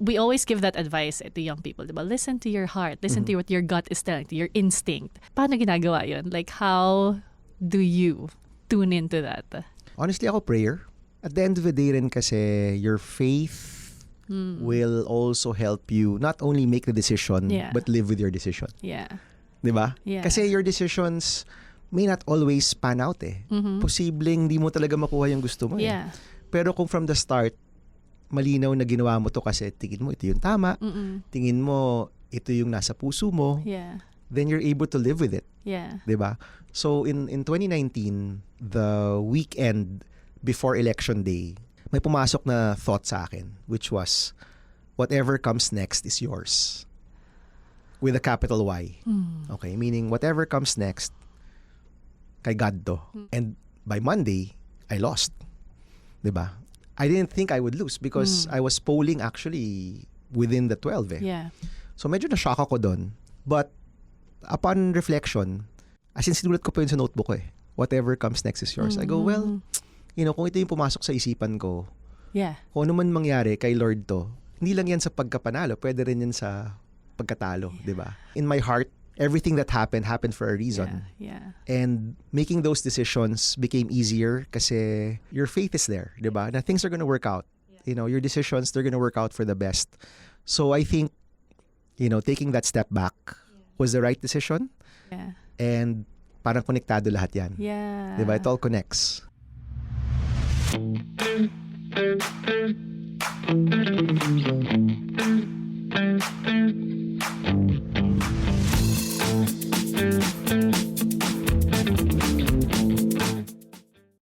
we always give that advice to young people, diba? Listen to your heart. Listen to what your gut is telling, to your instinct. Paano ginagawa yun? Like, how do you tune into that? Honestly, ako prayer. At the end of the day rin kasi, your faith will also help you not only make the decision, Yeah. but live with your decision. Yeah. Diba? Yeah. Kasi your decisions may not always pan out eh. Posibleng hindi mo talaga makuha yung gusto mo eh. Yeah. Pero kung from the start, malinaw na ginawa mo to kasi tingin mo ito yung tama, tingin mo ito yung nasa puso mo, Yeah. then you're able to live with it. Yeah. 'Di ba? So in 2019, the weekend before election day, may pumasok na thought sa akin, which was, whatever comes next is yours. With a capital Y. Okay? Meaning, whatever comes next, kay God to. And by Monday, I lost. 'Di ba? I didn't think I would lose because I was polling actually within the 12 eh. Yeah. So medyo na-shock ako doon. But upon reflection, as in sinulat ko pa yun sa notebook ko eh. Whatever comes next is yours. I go, well, kung ito yung pumasok sa isipan ko, Yeah. kung ano man mangyari kay Lord to, hindi lang yan sa pagkapanalo, pwede rin yan sa pagkatalo, di ba? In my heart, everything that happened for a reason. Yeah. And making those decisions became easier kasi your faith is there, di ba? Na things are gonna work out. Your decisions, they're gonna work out for the best. So I think, taking that step back was the right decision. Yeah. And parang konektado lahat yan. Yeah. Di ba? It all connects.